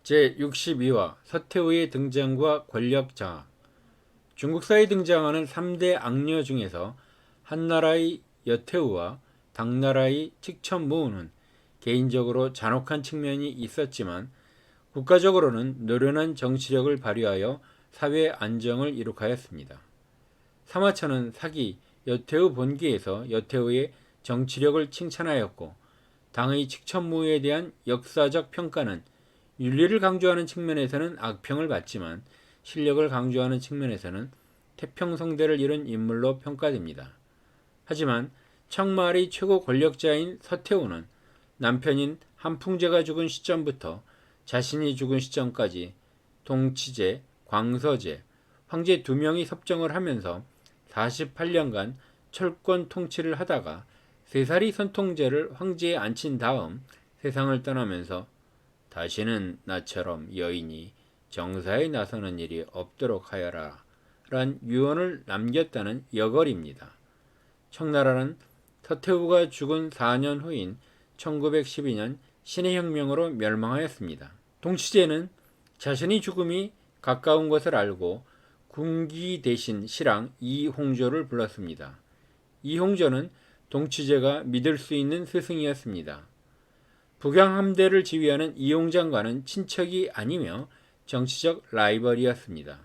제62화 서태후의 등장과 권력 장악. 중국사에 등장하는 3대 악녀 중에서 한나라의 여태후와 당나라의 칙천무우는 개인적으로 잔혹한 측면이 있었지만 국가적으로는 노련한 정치력을 발휘하여 사회 안정을 이룩하였습니다. 사마천은 사기 여태후 본기에서 여태후의 정치력을 칭찬하였고, 당의 칙천무우에 대한 역사적 평가는 윤리를 강조하는 측면에서는 악평을 받지만 실력을 강조하는 측면에서는 태평성대를 이룬 인물로 평가됩니다. 하지만 청마을의 최고 권력자인 서태후는 남편인 한풍제가 죽은 시점부터 자신이 죽은 시점까지 동치제, 광서제, 황제 2명이 섭정을 하면서 48년간 철권 통치를 하다가 3살이 선통제를 황제에 앉힌 다음 세상을 떠나면서 다시는 나처럼 여인이 정사에 나서는 일이 없도록 하여라 란 유언을 남겼다는 여걸입니다. 청나라는 서태후가 죽은 4년 후인 1912년 신의 혁명으로 멸망하였습니다. 동치제는 자신의 죽음이 가까운 것을 알고 군기 대신 실랑 이홍조를 불렀습니다. 이홍조는 동치제가 믿을 수 있는 스승이었습니다. 북양함대를 지휘하는 이홍장과는 친척이 아니며 정치적 라이벌이었습니다.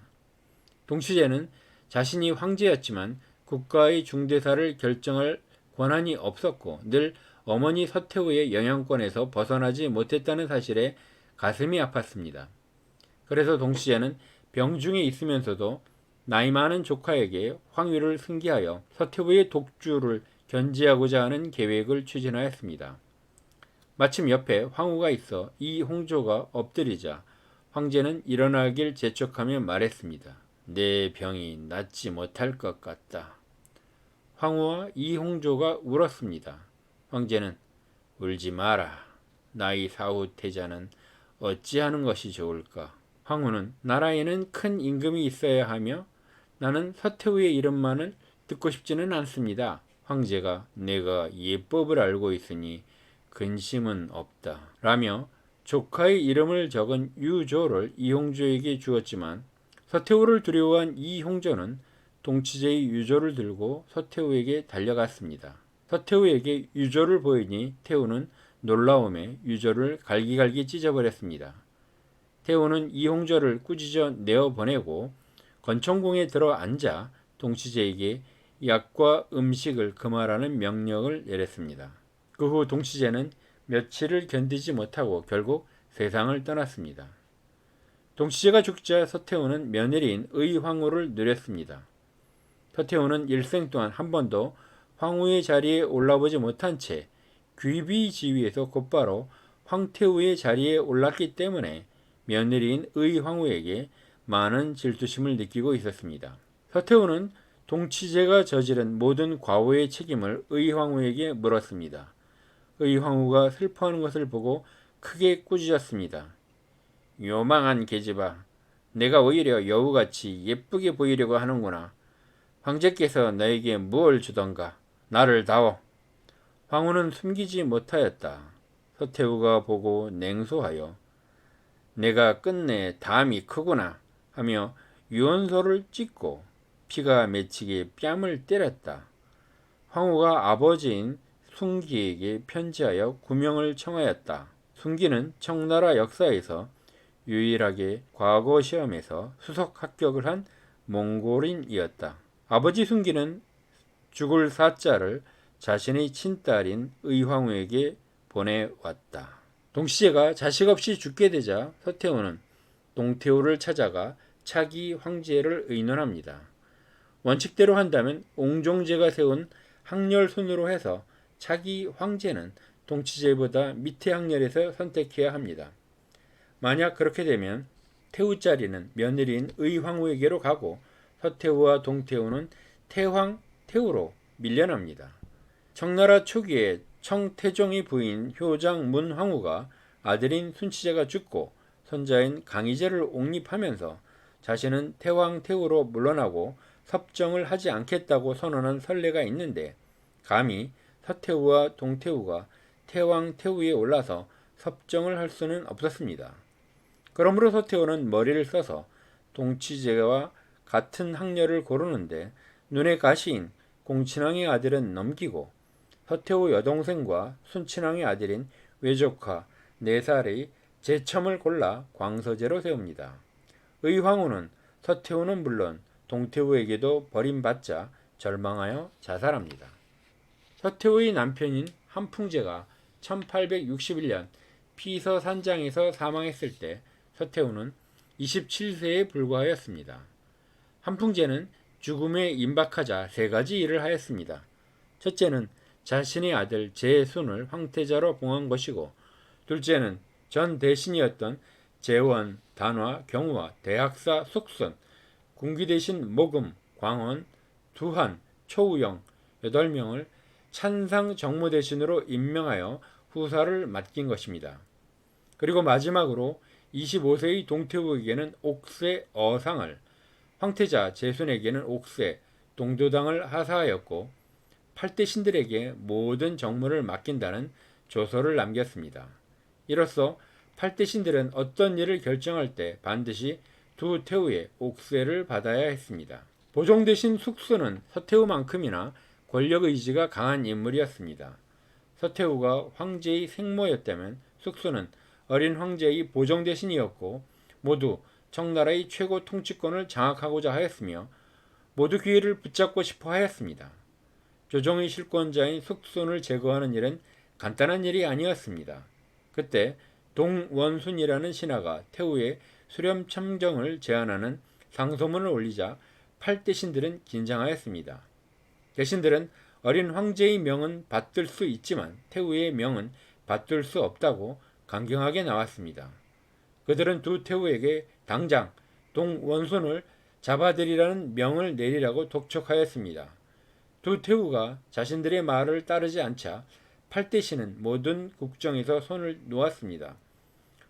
동치제는 자신이 황제였지만 국가의 중대사를 결정할 권한이 없었고 늘 어머니 서태후의 영향권에서 벗어나지 못했다는 사실에 가슴이 아팠습니다. 그래서 동치제는 병중에 있으면서도 나이 많은 조카에게 황위를 승계하여 서태후의 독주를 견제하고자 하는 계획을 추진하였습니다. 마침 옆에 황후가 있어 이홍조가 엎드리자 황제는 일어나길 재촉하며 말했습니다. 내 병이 낫지 못할 것 같다. 황후와 이홍조가 울었습니다. 황제는 울지 마라. 나의 사후 태자는 어찌하는 것이 좋을까? 황후는 나라에는 큰 임금이 있어야 하며 나는 서태후의 이름만을 듣고 싶지는 않습니다. 황제가 내가 예법을 알고 있으니 근심은 없다 라며 조카의 이름을 적은 유조를 이홍조에게 주었지만 서태후를 두려워한 이홍조는 동치제의 유조를 들고 서태후에게 달려갔습니다. 서태후에게 유조를 보이니 태후는 놀라움에 유조를 갈기갈기 찢어버렸습니다. 태후는 이홍조를 꾸짖어 내어보내고 건청궁에 들어 앉아 동치제에게 약과 음식을 금하라는 명령을 내렸습니다. 그 후 동치제는 며칠을 견디지 못하고 결국 세상을 떠났습니다. 동치제가 죽자 서태후는 며느리인 의황후를 누렸습니다. 서태후는 일생 동안 한 번도 황후의 자리에 올라보지 못한 채 귀비지위에서 곧바로 황태후의 자리에 올랐기 때문에 며느리인 의황후에게 많은 질투심을 느끼고 있었습니다. 서태후는 동치제가 저지른 모든 과오의 책임을 의황후에게 물었습니다. 의황후가 슬퍼하는 것을 보고 크게 꾸짖었습니다. 요망한 계집아, 내가 오히려 여우같이 예쁘게 보이려고 하는구나. 황제께서 너에게 무엇을 주던가? 나를 다오. 황후는 숨기지 못하였다. 서태후가 보고 냉소하여 내가 끝내 담이 크구나 하며 유언서를 찍고 피가 맺히게 뺨을 때렸다. 황후가 아버지인 숭기에게 편지하여 구명을 청하였다. 숭기는 청나라 역사에서 유일하게 과거 시험에서 수석 합격을 한 몽골인이었다. 아버지 숭기는 죽을 사자를 자신의 친딸인 의황후에게 보내왔다. 동치제가 자식 없이 죽게 되자 서태후는 동태후를 찾아가 차기 황제를 의논합니다. 원칙대로 한다면 옹종제가 세운 학렬순으로 해서 차기 황제는 동치제보다 밑에 학렬에서 선택해야 합니다. 만약 그렇게 되면 태후 자리는 며느리인 의황후에게로 가고 서태후와 동태후는 태황, 태후로 밀려납니다. 청나라 초기에 청태종의 부인 효장 문황후가 아들인 순치제가 죽고 손자인 강희제를 옹립하면서 자신은 태황, 태후로 물러나고 섭정을 하지 않겠다고 선언한 선례가 있는데 감히 서태후와 동태후가 태황, 태후에 올라서 섭정을 할 수는 없었습니다. 그러므로 서태후는 머리를 써서 동치제와 같은 학렬을 고르는데 눈에 가시인 공친왕의 아들은 넘기고 서태후 여동생과 순친왕의 아들인 외조카 4살의 제첨을 골라 광서제로 세웁니다. 의황후는 서태후는 물론 동태후에게도 버림받자 절망하여 자살합니다. 서태후의 남편인 한풍제가 1861년 피서산장에서 사망했을 때 서태후는 27세에 불과하였습니다. 한풍제는 죽음에 임박하자 3가지 일을 하였습니다. 첫째는 자신의 아들 제순을 황태자로 봉한 것이고, 둘째는 전 대신이었던 재원, 단화, 경우와 대학사, 숙순, 군기 대신 모금, 광원, 두한, 초우영 8명을 찬상 정무 대신으로 임명하여 후사를 맡긴 것입니다. 그리고 마지막으로 25세의 동태후에게는 옥세 어상을, 황태자 제순에게는 옥세 동도당을 하사하였고 8대 신들에게 모든 정무를 맡긴다는 조서를 남겼습니다. 이로써 8대 신들은 어떤 일을 결정할 때 반드시 두 태후의 옥세를 받아야 했습니다. 보종 대신 숙수는 서태후만큼이나 권력 의지가 강한 인물이었습니다. 서태후가 황제의 생모였다면 숙수는 어린 황제의 보종 대신이었고 모두 청나라의 최고 통치권을 장악하고자 하였으며 모두 기회를 붙잡고 싶어 하였습니다. 조정의 실권자인 숙순을 제거하는 일은 간단한 일이 아니었습니다. 그때 동원순이라는 신하가 태후의 수렴 참정을 제안하는 상소문을 올리자 8대 신들은 긴장하였습니다. 대신들은 어린 황제의 명은 받들 수 있지만 태후의 명은 받들 수 없다고 강경하게 나왔습니다. 그들은 두 태후에게 당장 동원순을 잡아들이라는 명을 내리라고 독촉하였습니다. 두 태후가 자신들의 말을 따르지 않자 8대 신은 모든 국정에서 손을 놓았습니다.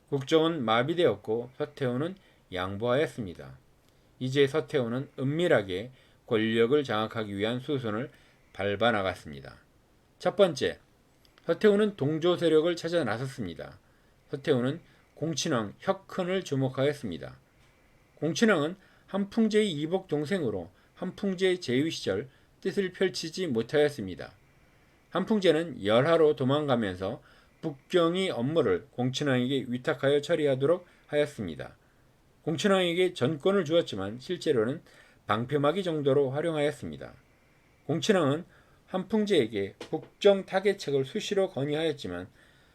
국정은 마비되었고 서태후는 양보하였습니다. 이제 서태후는 은밀하게 권력을 장악하기 위한 수순을 밟아 나갔습니다. 첫 번째, 서태후는 동조 세력을 찾아 나섰습니다. 서태후는 공친왕 혁헌을 주목하였습니다. 공친왕은 한풍제의 이복 동생으로 한풍제 제위 시절 뜻을 펼치지 못하였습니다. 한풍제는 열하로 도망가면서 북경의 업무를 공친왕에게 위탁하여 처리하도록 하였습니다. 공친왕에게 전권을 주었지만 실제로는 방패막이 정도로 활용하였습니다. 공친왕은 한풍제에게 북정 타개책을 수시로 건의하였지만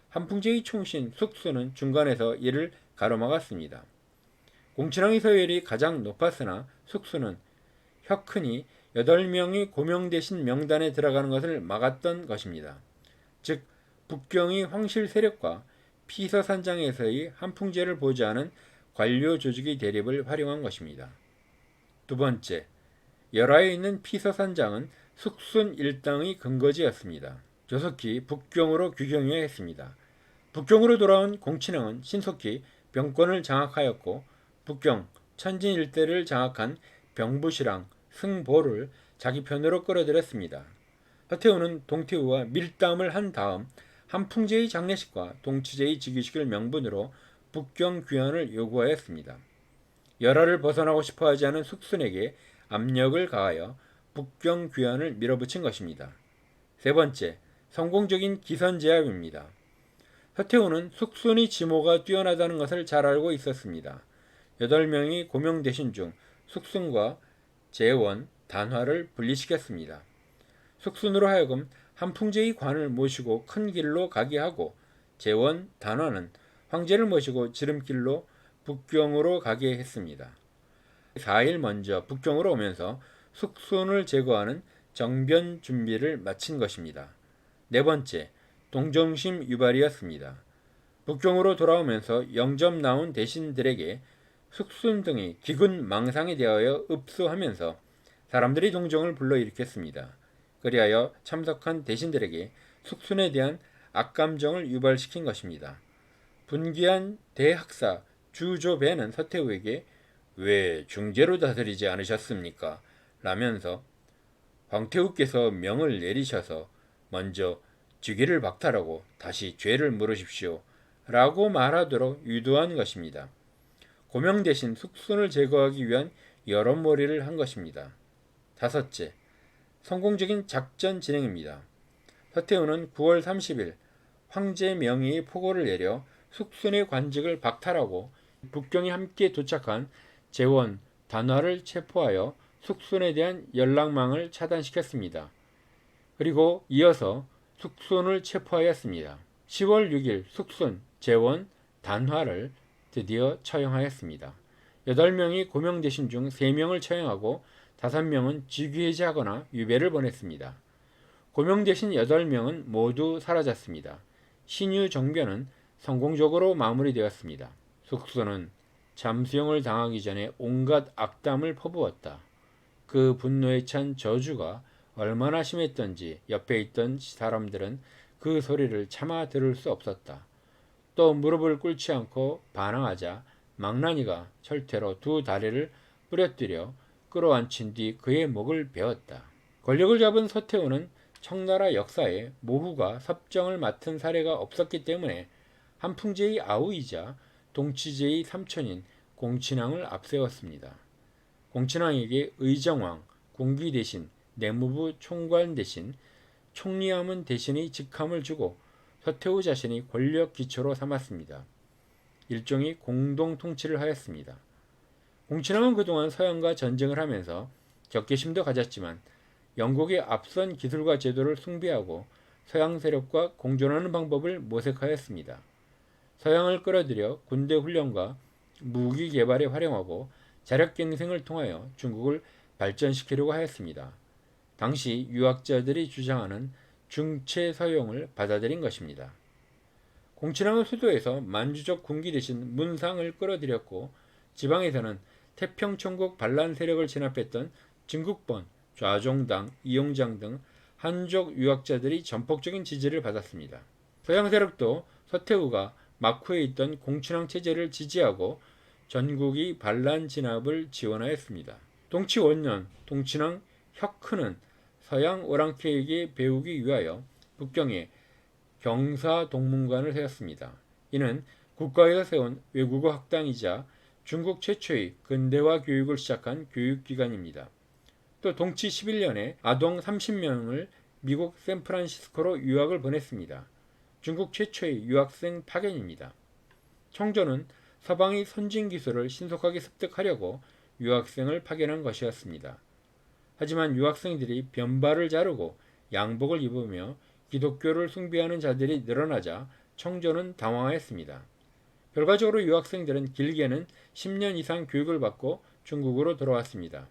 한풍제의 총신 숙수는 중간에서 이를 가로막았습니다. 공친왕의 서열이 가장 높았으나 숙수는 혁헌이 8명이 고명 대신 명단에 들어가는 것을 막았던 것입니다. 즉 북경의 황실 세력과 피서산장에서의 한풍제를 보좌하는 관료 조직의 대립을 활용한 것입니다. 두 번째, 열하에 있는 피서산장은 숙순 일당의 근거지였습니다. 조석히 북경으로 귀경해야 했습니다. 북경으로 돌아온 공친왕은 신속히 병권을 장악하였고 북경, 천진 일대를 장악한 병부시랑, 승보를 자기 편으로 끌어들였습니다. 서태후는 동태후와 밀담을 한 다음 한풍제의 장례식과 동치제의 즉위식을 명분으로 북경 귀환을 요구하였습니다. 열하를 벗어나고 싶어하지 않은 숙순에게 압력을 가하여 북경 귀환을 밀어붙인 것입니다. 세 번째, 성공적인 기선제압입니다. 서태후는 숙순의 지모가 뛰어나다는 것을 잘 알고 있었습니다. 8명이 고명 대신 중 숙순과 재원, 단화를 분리시켰습니다. 숙순으로 하여금 한풍제의 관을 모시고 큰 길로 가게 하고 재원, 단화는 황제를 모시고 지름길로 북경으로 가게 했습니다. 4일 먼저 북경으로 오면서 숙순을 제거하는 정변 준비를 마친 것입니다. 네 번째, 동정심 유발이었습니다. 북경으로 돌아오면서 영접 나온 대신들에게 숙순 등이 기근 망상에 대하여 읍소하면서 사람들이 동정을 불러일으켰습니다. 그리하여 참석한 대신들에게 숙순에 대한 악감정을 유발시킨 것입니다. 분기한 대학사 주조배는 서태후에게 왜 중재로 다스리지 않으셨습니까? 라면서 황태후께서 명을 내리셔서 먼저 즉위를 박탈하고 다시 죄를 물으십시오 라고 말하도록 유도한 것입니다. 고명 대신 숙순을 제거하기 위한 여론몰이를 한 것입니다. 다섯째, 성공적인 작전 진행입니다. 서태후는 9월 30일 황제 명의의 포고를 내려 숙순의 관직을 박탈하고 북경에 함께 도착한 재원, 단화를 체포하여 숙순에 대한 연락망을 차단시켰습니다. 그리고 이어서 숙순을 체포하였습니다. 10월 6일 숙순, 재원, 단화를 드디어 처형하였습니다. 8명이 고명 대신 중 3명을 처형하고 5명은 직위해제하거나 유배를 보냈습니다. 고명 대신 8명은 모두 사라졌습니다. 신유 정변은 성공적으로 마무리되었습니다. 숙순은 잠수형을 당하기 전에 온갖 악담을 퍼부었다. 그 분노에 찬 저주가 얼마나 심했던지 옆에 있던 사람들은 그 소리를 차마 들을 수 없었다. 또 무릎을 꿇지 않고 반항하자 망나니가 철퇴로 2 다리를 부러뜨려 끌어안친 뒤 그의 목을 베었다. 권력을 잡은 서태후는 청나라 역사에 모후가 섭정을 맡은 사례가 없었기 때문에 한풍제의 아우이자 동치제의 삼촌인 공친왕을 앞세웠습니다. 공친왕에게 의정왕, 군기 대신, 내무부 총관 대신, 총리함은 대신의 직함을 주고 서태후 자신이 권력 기초로 삼았습니다. 일종의 공동 통치를 하였습니다. 공친왕은 그동안 서양과 전쟁을 하면서 적개심도 가졌지만 영국의 앞선 기술과 제도를 숭배하고 서양 세력과 공존하는 방법을 모색하였습니다. 서양을 끌어들여 군대 훈련과 무기 개발에 활용하고 자력갱생을 통하여 중국을 발전시키려고 하였습니다. 당시 유학자들이 주장하는 중체서용을 받아들인 것입니다. 공친왕은 수도에서 만주족 군기 대신 문상을 끌어들였고 지방에서는 태평천국 반란 세력을 진압했던 진국본, 좌종당, 이용장 등 한족 유학자들이 전폭적인 지지를 받았습니다. 서양 세력도 서태후가 막후에 있던 공친왕 체제를 지지하고 전국이 반란 진압을 지원하였습니다. 동치 원년 동친왕 혁크는 서양 오랑캐에게 배우기 위하여 북경에 경사동문관을 세웠습니다. 이는 국가에서 세운 외국어 학당이자 중국 최초의 근대화 교육을 시작한 교육기관입니다. 또 동치 11년에 아동 30명을 미국 샌프란시스코로 유학을 보냈습니다. 중국 최초의 유학생 파견입니다. 청조는 서방의 선진 기술을 신속하게 습득하려고 유학생을 파견한 것이었습니다. 하지만 유학생들이 변발을 자르고 양복을 입으며 기독교를 숭배하는 자들이 늘어나자 청조는 당황했습니다. 결과적으로 유학생들은 길게는 10년 이상 교육을 받고 중국으로 돌아왔습니다.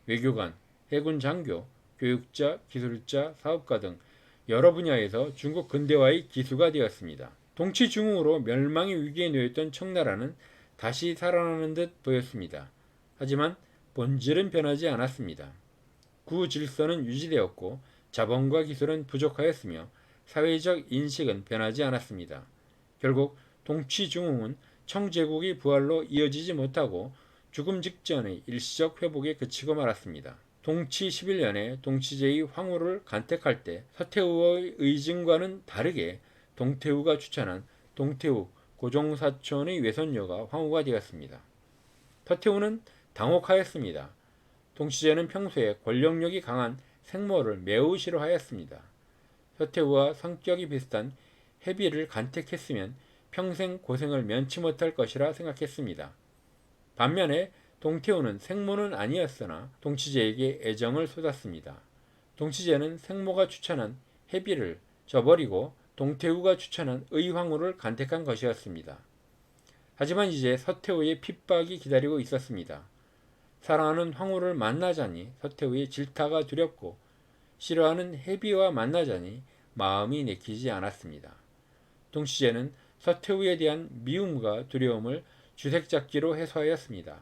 외교관, 해군 장교, 교육자, 기술자, 사업가 등 여러 분야에서 중국 근대화의 기수가 되었습니다. 동치 중흥으로 멸망의 위기에 놓였던 청나라는 다시 살아나는 듯 보였습니다. 하지만 본질은 변하지 않았습니다. 구질서는 유지되었고 자본과 기술은 부족하였으며 사회적 인식은 변하지 않았습니다. 결국 동치 중흥은 청제국의 부활로 이어지지 못하고 죽음 직전의 일시적 회복에 그치고 말았습니다. 동치 11년에 동치제의 황후를 간택할 때 서태후의 의진과는 다르게 동태후가 추천한 동태후 고종사촌의 외손녀가 황후가 되었습니다. 서태후는 당혹하였습니다. 동치제는 평소에 권력력이 강한 생모를 매우 싫어하였습니다. 서태후와 성격이 비슷한 해비를 간택했으면 평생 고생을 면치 못할 것이라 생각했습니다. 반면에 동태후는 생모는 아니었으나 동치제에게 애정을 쏟았습니다. 동치제는 생모가 추천한 해비를 저버리고 동태후가 추천한 의황후를 간택한 것이었습니다. 하지만 이제 서태후의 핍박이 기다리고 있었습니다. 사랑하는 황후를 만나자니 서태후의 질타가 두렵고 싫어하는 해비와 만나자니 마음이 내키지 않았습니다. 동치제는 서태후에 대한 미움과 두려움을 주색잡기로 해소하였습니다.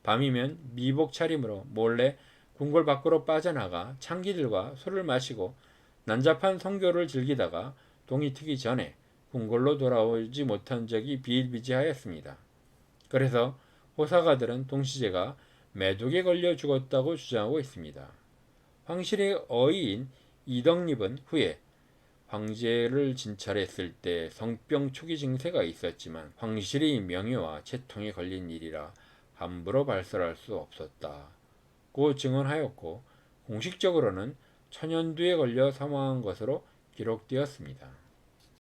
밤이면 미복 차림으로 몰래 궁궐 밖으로 빠져나가 창기들과 술을 마시고 난잡한 성교를 즐기다가 동이 트기 전에 궁궐로 돌아오지 못한 적이 비일비재하였습니다. 그래서 호사가들은 동치제가 매독에 걸려 죽었다고 주장하고 있습니다. 황실의 어이인 이덕립은 후에 황제를 진찰했을 때 성병 초기 증세가 있었지만 황실의 명예와 채통에 걸린 일이라 함부로 발설할 수 없었다고 증언하였고 공식적으로는 천연두에 걸려 사망한 것으로 기록되었습니다.